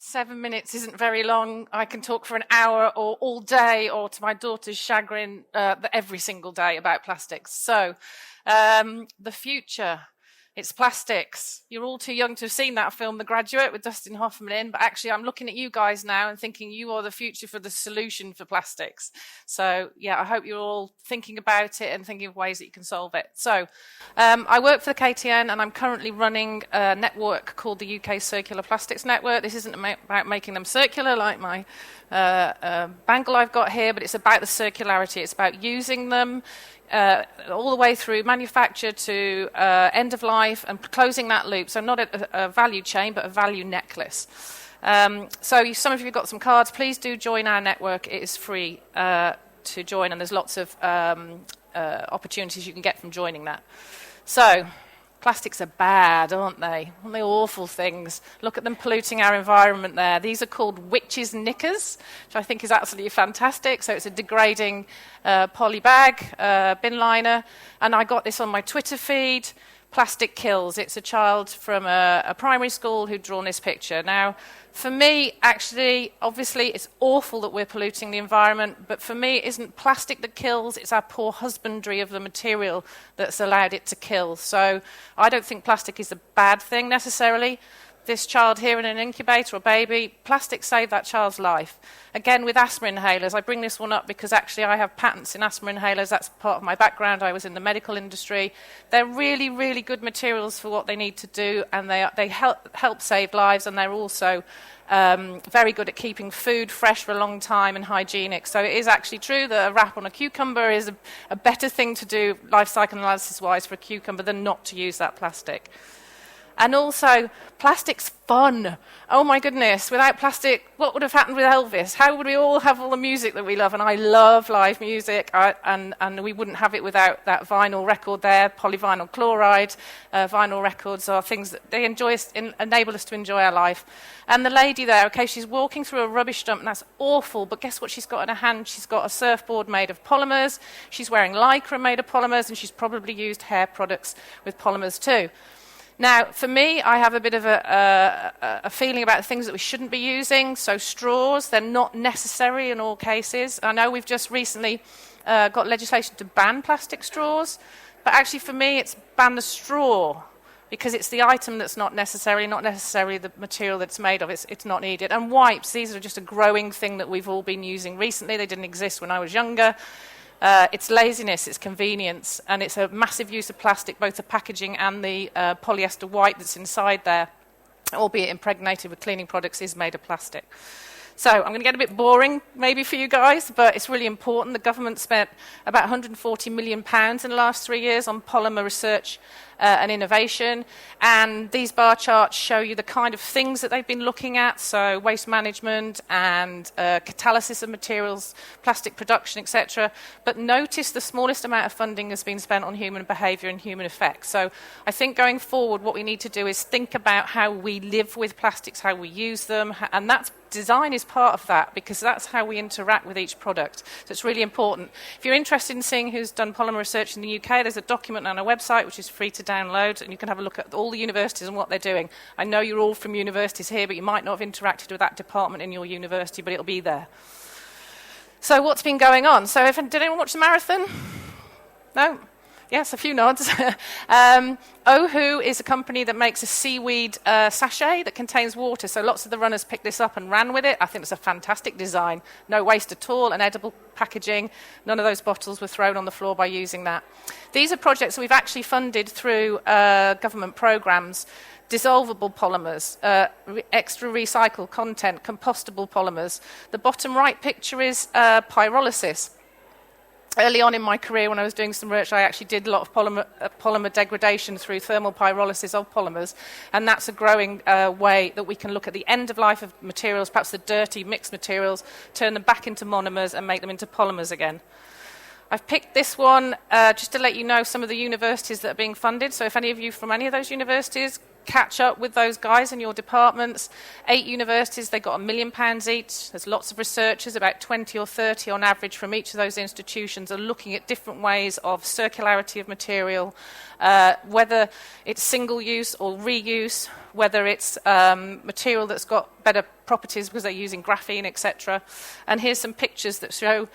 7 minutes isn't very long. I can talk for an hour or all day, or to my daughter's chagrin, every single day about plastics. So, the future. It's plastics. You're all too young to have seen that film, The Graduate, with Dustin Hoffman in, but actually I'm looking at you guys now and thinking you are the future for the solution for plastics. So, yeah, I hope you're all thinking about it and thinking of ways that you can solve it. So, I work for the KTN, and I'm currently running a network called the UK Circular Plastics Network. This isn't about making them circular like my bangle I've got here, but it's about the circularity. It's about using them all the way through manufacture to end of life and closing that loop. So not a value chain, but a value necklace. So some of you have got some cards. Please do join our network. It is free to join, and there's lots of opportunities you can get from joining that. So plastics are bad, aren't they? Aren't they awful things? Look at them polluting our environment there. These are called witches' knickers, which I think is absolutely fantastic. So it's a degrading poly bag, bin liner. And I got this on my Twitter feed. Plastic kills. It's a child from a primary school who'd drawn this picture. Now, for me, actually, obviously, it's awful that we're polluting the environment, but for me, it isn't plastic that kills, it's our poor husbandry of the material that's allowed it to kill. So I don't think plastic is a bad thing necessarily. This child here in an incubator or baby, plastic saved that child's life. Again, with asthma inhalers, I bring this one up because actually I have patents in asthma inhalers. That's part of my background. I was in the medical industry. They're really, really good materials for what they need to do, and they help save lives, and they're also very good at keeping food fresh for a long time and hygienic. So it is actually true that a wrap on a cucumber is a better thing to do life cycle analysis-wise for a cucumber than not to use that plastic. And also, plastic's fun. Oh my goodness, without plastic, what would have happened with Elvis? How would we all have all the music that we love? And I love live music, and we wouldn't have it without that vinyl record there, polyvinyl chloride. Vinyl records are things that they enable us to enjoy our life. And the lady there, okay, she's walking through a rubbish dump, and that's awful, but guess what she's got in her hand? She's got a surfboard made of polymers, she's wearing lycra made of polymers, and she's probably used hair products with polymers too. Now, for me, I have a bit of a feeling about the things that we shouldn't be using. So straws, they're not necessary in all cases. I know we've just recently got legislation to ban plastic straws, but actually for me, it's ban the straw, because it's the item that's not necessarily the material that it's made of. It's not needed. And wipes, these are just a growing thing that we've all been using recently. They didn't exist when I was younger. It's laziness, it's convenience, and it's a massive use of plastic, both the packaging and the polyester white that's inside there, albeit impregnated with cleaning products, is made of plastic. So I'm going to get a bit boring maybe for you guys, but it's really important. The government spent about £140 million in the last 3 years on polymer research and innovation, and these bar charts show you the kind of things that they've been looking at, so waste management and catalysis of materials, plastic production, etc. But notice the smallest amount of funding has been spent on human behaviour and human effects. So I think going forward what we need to do is think about how we live with plastics, how we use them, and that's design is part of that, because that's how we interact with each product. So it's really important. If you're interested in seeing who's done polymer research in the UK, there's a document on our website which is free to download, and you can have a look at all the universities and what they're doing. I know you're all from universities here, but you might not have interacted with that department in your university, but it'll be there. So what's been going on? So did anyone watch the marathon? No? Yes, a few nods. Ohu is a company that makes a seaweed sachet that contains water, so lots of the runners picked this up and ran with it. I think it's a fantastic design. No waste at all, and edible packaging. None of those bottles were thrown on the floor by using that. These are projects that we've actually funded through government programs. Dissolvable polymers, extra recycled content, compostable polymers. The bottom right picture is pyrolysis. Early on in my career, when I was doing some research, I actually did a lot of polymer degradation through thermal pyrolysis of polymers, and that's a growing way that we can look at the end of life of materials, perhaps the dirty mixed materials, turn them back into monomers and make them into polymers again. I've picked this one just to let you know some of the universities that are being funded, so if any of you from any of those universities, catch up with those guys in your departments. 8 universities, they got £1 million each. There's lots of researchers, about 20 or 30 on average from each of those institutions, are looking at different ways of circularity of material, whether it's single use or reuse, whether it's material that's got better properties because they're using graphene, etc. And here's some pictures that show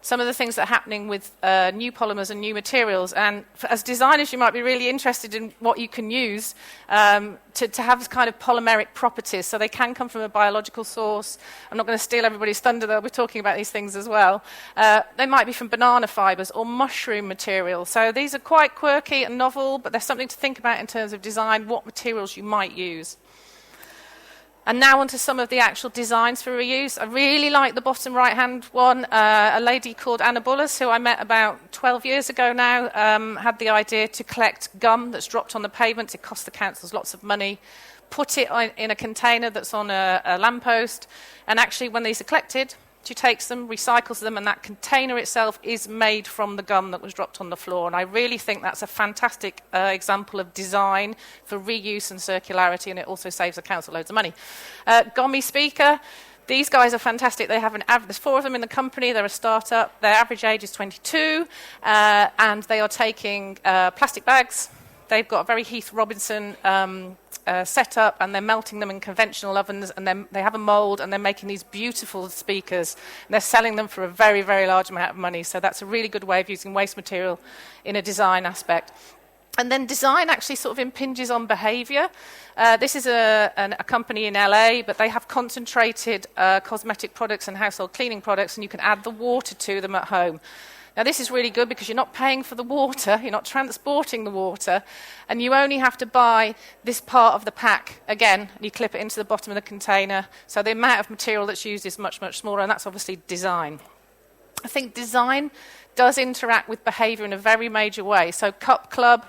some of the things that are happening with new polymers and new materials. And as designers, you might be really interested in what you can use to have this kind of polymeric properties. So they can come from a biological source. I'm not going to steal everybody's thunder. They'll be talking about these things as well. They might be from banana fibers or mushroom material. So these are quite quirky and novel, but there's something to think about in terms of design, what materials you might use. And now onto some of the actual designs for reuse. I really like the bottom right-hand one. A lady called Anna Bullis, who I met about 12 years ago now, had the idea to collect gum that's dropped on the pavement. It costs the councils lots of money. Put it in a container that's on a lamppost. And actually, when these are collected, she takes them, recycles them, and that container itself is made from the gum that was dropped on the floor. And I really think that's a fantastic example of design for reuse and circularity, and it also saves the council loads of money. Gommi Speaker, these guys are fantastic. They have there's 4 of them in the company. They're a startup. Their average age is 22, and they are taking plastic bags. They've got a very Heath Robinson setup, and they're melting them in conventional ovens, and then they have a mould, and they're making these beautiful speakers, and they're selling them for a very, very large amount of money. So that's a really good way of using waste material in a design aspect. And then design actually sort of impinges on behaviour. This is a company in LA, but they have concentrated cosmetic products and household cleaning products, and you can add the water to them at home. Now, this is really good because you're not paying for the water, you're not transporting the water, and you only have to buy this part of the pack again, and you clip it into the bottom of the container. So the amount of material that's used is much, much smaller, and that's obviously design. I think design does interact with behaviour in a very major way. So Cup Club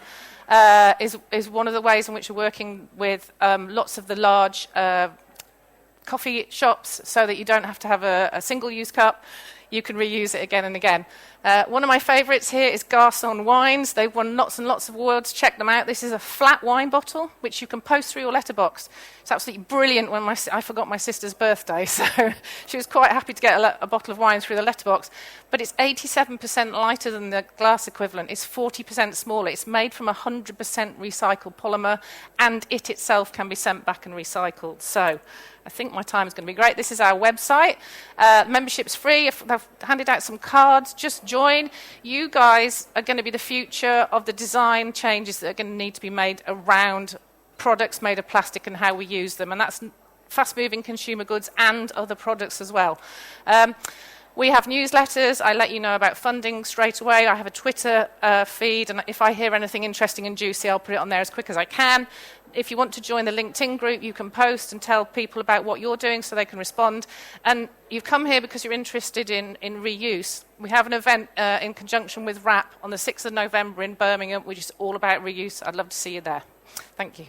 is one of the ways in which we're working with lots of the large coffee shops so that you don't have to have a single-use cup. You can reuse it again and again. One of my favourites here is Garçon Wines. They've won lots and lots of awards. Check them out. This is a flat wine bottle, which you can post through your letterbox. It's absolutely brilliant when I forgot my sister's birthday, so she was quite happy to get a bottle of wine through the letterbox. But it's 87% lighter than the glass equivalent. It's 40% smaller. It's made from 100% recycled polymer, and it itself can be sent back and recycled. So I think my time is going to be great. This is our website. Membership's free. I've handed out some cards. Just join. You guys are going to be the future of the design changes that are going to need to be made around products made of plastic and how we use them. And that's fast-moving consumer goods and other products as well. We have newsletters. I let you know about funding straight away. I have a Twitter feed, and if I hear anything interesting and juicy, I'll put it on there as quick as I can. If you want to join the LinkedIn group, you can post and tell people about what you're doing so they can respond. And you've come here because you're interested in reuse. We have an event in conjunction with WRAP on the 6th of November in Birmingham, which is all about reuse. I'd love to see you there. Thank you.